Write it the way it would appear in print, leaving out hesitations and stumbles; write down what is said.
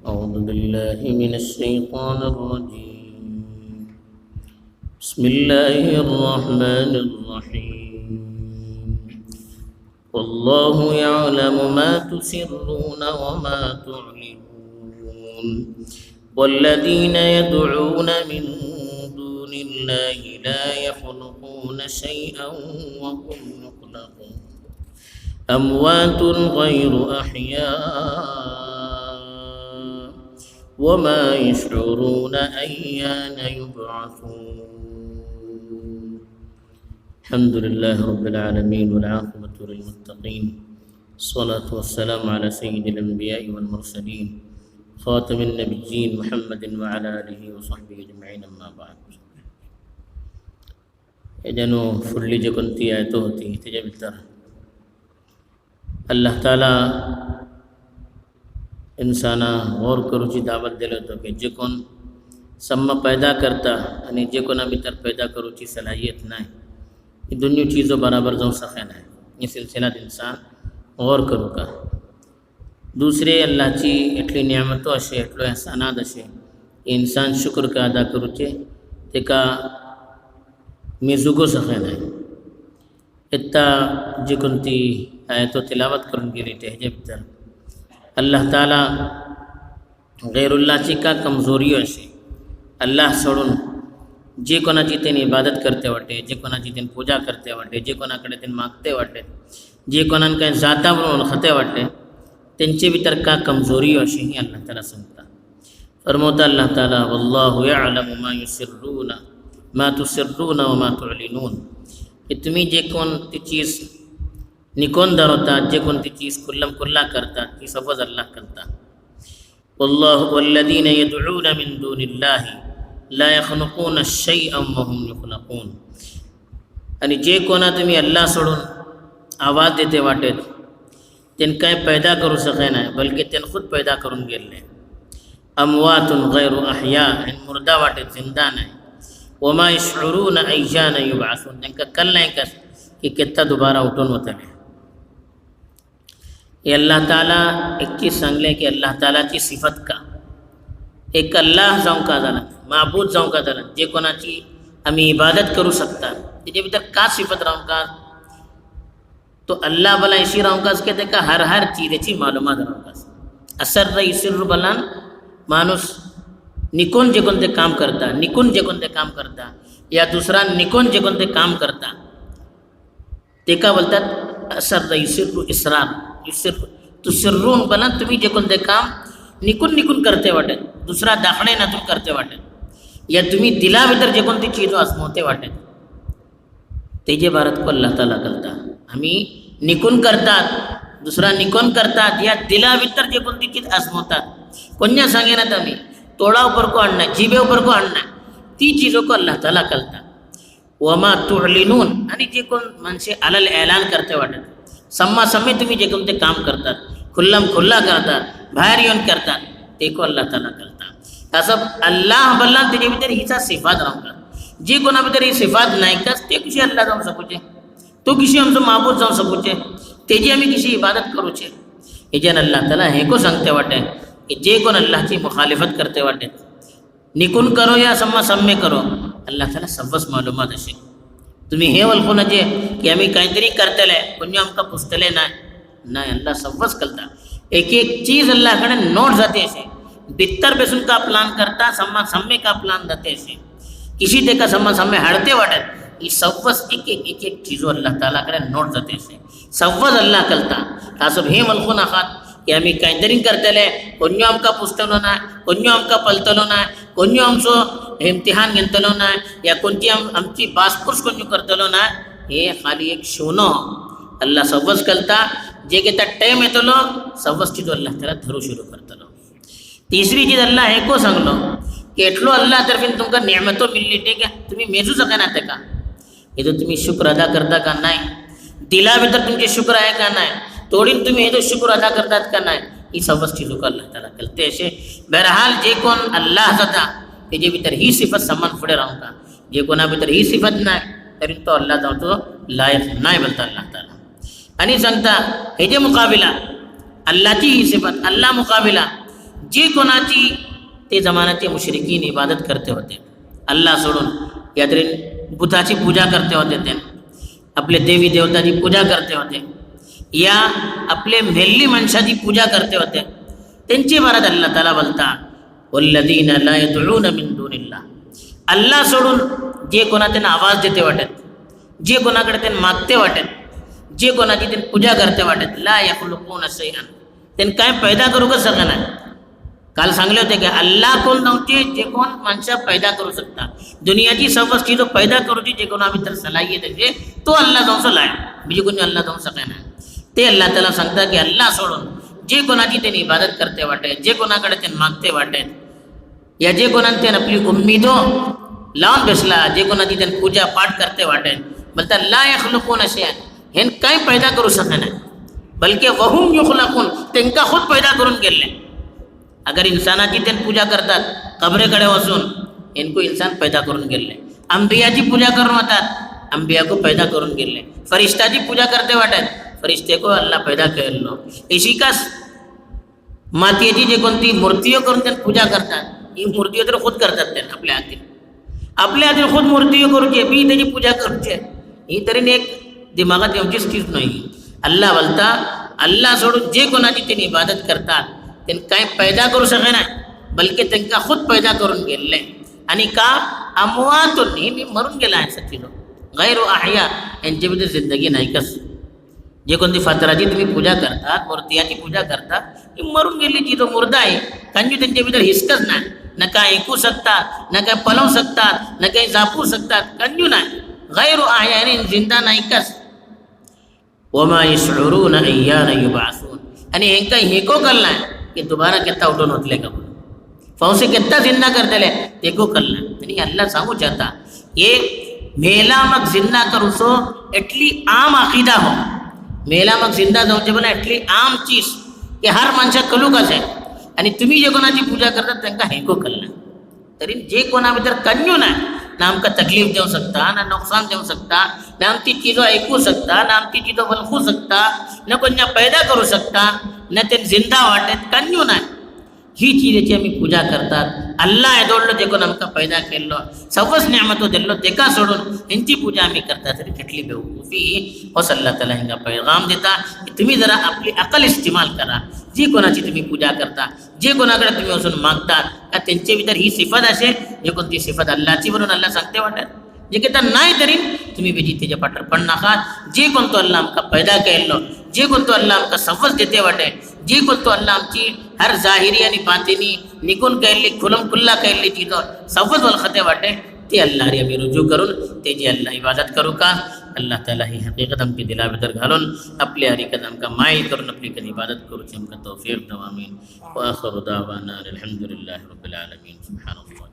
أعوذ بالله من الشيطان الرجيم. بسم الله الرحمن الرحيم. والله يعلم ما تسرون وما تعلنون والذين يدعون من دون الله لا يخلقون شيئا وهم يخلقون أموات غير أحياء وما يشعرون أيان يبعثون. الحمد لله رب العالمين والعاقبة للمتقين، الصلاة والسلام على سيد الأنبياء والمرسلين خاتم النبيين محمد وعلى آله وصحبه أجمعين. أما بعد. एजनो फुडली जे कोणती आयतो होती त्याच्या भितर अल्लाह ताला इंसाना गौर करूची दावत दिलो होतो की जे कोण सम्मा पैदा करता आणि जे कोणा भितर पैदा करूची सलाहियत नाही ही दोन्ही चीज़ों बराबर जाऊं सके नाही. ये सिलसिलात इंसान गौर करू का. दुसरे अल्लाहची एटली नियामतो अशे एटलो एहसानात अशे इंसान शुक्र का अदा करूचे ते का मेजुगो सके नाही. इत्ता जी कोणती आयतो तिलावत करून गेली त्याच्या भितर अल्लाह ताला गैरुल्लाची का कमजोरी असे अल्लाह सोडून जे कोणाची त्यांनी इबादत करते वाटे, जे कोणाची त्यांनी पूजा करते वाटे, जे कोणाकडे त्यांनी मागते वाटे, जे कोणान काही जाता म्हणून खाते वाटे त्यांचे भितर का कमजोरी अशी ही अल्लाह ताला सांगता. फरमवता अल्लाह ताला वल्लाहु यअलमु मा युसिर्रूना मा तुसिर्रूना व मा तुअलिनून. की तुम्ही जे कोण ती चीज निकोन धरवतात, जे कोण ती चीज खुल्लम खुल्ला करतात ती सफज अल्लाह करता. वल्लाहु वल्लदीन यदऊन मिन दुनिल्लाहि ला यखलुकून शैअन व हुम युखलकून. आणि जे कोणा तुम्ही अल्लाह सोडून आवाज देते वाटेत त्यांनी काय पैदा करू शके नाही, बल्कि त्यांनी खुद पैदा करून गेले. अमवातुन गैरु अहया, आणि मुर्दा वाटेत जिंदा नाही. वमा यशऊरून अय्यान युबअसून, त्यांना कल नाही कस कि कितना दोबारा उठून होते. ये अल्लाह ताला एक चीज़ सांगले की अल्लाह तालाची सिफत का एक अल्लाह जाऊं का झाला, माबूद जाऊं का झाला, जे कोणाची आम्ही इबादत करू शकता त्याच्या भितर का सिफत राहूं का तो अल्लाह बला इशी राहूं का कहते का हर चीजेची मालूमात राहूं का. असर इसर बलान माणूस निकोन जे कोणते काम करता, निकून जे कोणते काम करता या दुसरा निकोन जे कोणते काम करता ते का बोलतात असर इसर इसरार इसर तुसिर्रून बला तुम्ही जे कोणते काम निकून करते वाटेत, दुसरा दाखणे ना तुम करते वाटेत, या तुम्ही दिला भीतर जे कोणती चीज आजमवते वाटेत तेजे भारत को अल्लाह ताला करता. आम्ही निकून करतात, दुसरा निकोन करतात, या दिला भीतर जे कोणती चीज आजमवतात कोण्या सांगे ना आम्ही तोड़ा ऊपर को आणना, जीबे ऊपर को आणना, ती चीज़ों को अल्लाह ताला करता. वमा तुअलिनून, आणि जे कोण माणसे अलल ऐलान करते वाटत सम्मा सम्मे तुम्ही जे कोणते काम करतात खुल्लम खुल्ला करतात बाहेर येऊन करतात ते को अल्लाह ताला करता. असं अल्लाह बल्ला त्याच्या भितर हिचा सिफात राहतात. जे कोणा भितर ही सिफात नाही का ते कशी अल्लाह जाऊन सकूचे, तो कशी आमचं माबूद जाऊन सकूचे, त्याची आम्ही कशी इबादत करूचे. हेच्यान अल्लाह ताला हे को सांगते वाटे कि जे कोण अल्लाहची मुखालिफत करते वाटे निकून करो या सम्मा सम्मे करो अल्लाह ताला सव्वस मालूमात असे. तुम्ही हे वळखून जे की आम्ही काहीतरी करतले कोणी आमका पुसतले नाही अल्लाह सव्वस करता. एक एक चीज अल्लाहकडे नोट जाते असे, बित्तर बेसून का प्लान करता सम्मा सम्मे का प्लान जाते असे, किसी ते का सम्मा सम्मे हडते वाटत ही सव्वस एक एक चीजो अल्लाह तालाकडे नोट जाते असे सव्वस अल्लाह करता. असं हे वळखून आहात की आम्ही काहीतरी करतले कोणी आमका पुसतलो नाही, कोणी आमका पलतलो नाही, कोणी आमचो इम्तिहान घेतलो नाही, या कोणती आमची बासपुस कोणी करतलो नाही, हे खाली एक शिवनो अल्लाह सव्वस करता. जे घेता टाइम येतलो सव्वस चीज अल्लाह त्याला धरू सुरू करतलो. तिसरी चीज अल्लाह हे को सांगलो की एटलो अल्लाह तर्फे तुमका नियमतो मिळली ठीक आहे तुम्ही मेजू सका ना ते का हे तो तुम्ही शुक्र अदा करता का नाही, दिला भीतर तुमचे शुक्र आहे का नाही, तोडीन तुम्ही हे तो शुक्र अदा करतात का नाही, ही सव्वस चीजों का अल्लाह ताला करते असे. बहरहाल जे कोण अल्लाह जाता त्याच्या भीतर ही सिफत समान पुढे राहून का, जे कोणा भीतर ही सिफत नाही तरी तो अल्लाह जाऊन तो लायक नाही बोलता अल्लाह ताला. आणि सांगता हे जे मुकाबिला अल्लाहची ही सिफत अल्लाह मुकाबिला जे कोणाची ते जमान्याचे मुश्रिकीन इबादत करते होते, अल्लाह सोडून या तरी बुताची पूजा करते होते, ते आपले देवी देवताची पूजा करते होते, या आपले मेल्ली मनशाची पूजा करते होते, त्यांची बारात अल्लाह ताला बोलता वल्लदीन ला यदउन मिन दुनिल्लाह, अल्लाह सोडून जे कोणा त्यांना आवाज देते वाटत, जे कोणाकडे त्यांना मागते वाटत, जे कोणाची त्यांनी पूजा करते वाटत, ला यखलुकून शैअन, त्यांनी काय पैदा करू का सगळं नाही. काल सांगले होते की अल्लाह कोण नव्हते जे कोण माणसा पैदा करू शकता, दुनियाची सर्व चीजो पैदा करूची जे कोणा भितर सलाहियत आहे तो अल्लाह जाऊन सलाय, बीजी कोणी अल्लाह जाऊन सकाय नाही. ते अल्लाह त्याला सांगता की अल्लाह सोडून जे कोणाची त्यांनी इबादत करते वाटे, जे कोणाकडे त्यांनी मागते वाटे, या जे कोणाने त्यांनी आपली उम्मीदो लावून बसला, जे कोणाची त्यांनी पूजा पाठ करते वाटे, बोलता ला यखलुकून शैअन, हे काही पैदा करू शकत नाही, बल्कि वहुम युखलकून, त्यांना खुद पैदा करून गेले. अगर इंसानाची त्यांनी पूजा करतात कबरेकडे बसून, इनको इंसान पैदा करून गेले. अंबियाची पूजा करून होतात, अंबिया को पैदा करून गेले. फरिश्ताची पूजा करते वाटत, फरिश्ते को अल्लाह पैदा केलो. इसी का मातीची जे कोणती मूर्तियो करून त्यांनी पूजा करतात, ही मूर्तियो तर खुद करतात, त्यांनी आपल्या हाती खुद मूर्तियो करूचे, बी त्याची पूजा करूचे, ही तरी एक दिमागात येऊचीच चीज नाही. अल्लाह बोलता अल्लाह सोडून जे कोणाची त्यांनी इबादत करतात त्यांनी काय पैदा करू शके नाही, बल्कि त्यांना खुद पैदा करून गेले. आणि का अमवातुन, नेहमी मरून गेला आहे सच्ची लोक, गैर अहया, यांच्या भितर जिंदगी नाही. कस जे कोणती फातराची तुम्ही पूजा करतात, मूर्तियाची पूजा करतात, ही मरून गेली जी तो मुर्दा आहे, कारण त्यांच्या भितर हिसकच नाही, न काय ऐकू शकतात, न काय पलवू शकतात, न काही जापू शकतात, कंजू नाही. गैर अहया यानी जिंदा नाही. कस वमा यशउरून अय्यान युबअसून, आणि हे काही हेको करना है कि दोबारा कितना उठून होतले का, फौसे कितना जिंदा कर दिले देखो करना. आणि अल्लाह सांगू चाहता ये मेला मग जिंदा करू सो एटली आम अकीदा हो, मेला मग जिंदा जाऊचे बोला एटली आम चीज की हर माणसा कलू कसे, आणि तुम्ही जे कोणाची पूजा करतात त्यांना हेको करना. तरी जे कोणा भितर कंजू नाही, ना आमका तकलीफ देऊ शकता, ना नुकसान देऊ शकता, ना आमची चीजो ऐकू शकता, ना आमची चीजो बलखू शकता, न कोणा पैदा करू शकता, न ते जिंदा वाटत, कंजू नाही. ही चीजेची आम्ही पूजा करतात. अल्लाह एदोडलो जे कोण आमका पैदा केलो, सवस निअमतो दिल्लो, तेका सोडून यांची पूजा आम्ही करता, तरी कितली बेवकूफी. होस अल्लाह ताला हिंगा पैगाम देता की तुम्ही जरा आपली अकल इस्तेमाल करा. जी कोणाची तुम्ही पूजा करता, जे कोणाकडे तुम्ही असून मागता, का त्यांच्या भितर ही सिफत असे, जे कोणती सिफत अल्लाची म्हणून अल्लाह सांगते वाटत, जे की नाही तरी तुम्ही बेजी त्याच्या पाठर पण नाकात. जे कोणतो अल्लाह आमका पैदा केलो, जे कोणतो अल्लाह आमका सवस देते वाटे, जे कोणतो अल्लाह आमची हर जाहिरी आणि बातिनी निकून केल्ली खुलम खुल्ला केल्ली चीजो सवस वलखते वाटे, ते अल्लाह रे आम्ही रुजू करून त्याची अल्लाह इबादत करू का. अल्लाह ताला ही हकीकत आमची दिला भितर घालून आपली हकीकत आमका माहीत करून आपली कधी इबादत करूची आमका तौफीक दवा. आमीन. व आखिरु दावाना अल्हम्दुलिल्लाहि रब्बिल आलमीन. सुब्हानल्लाह.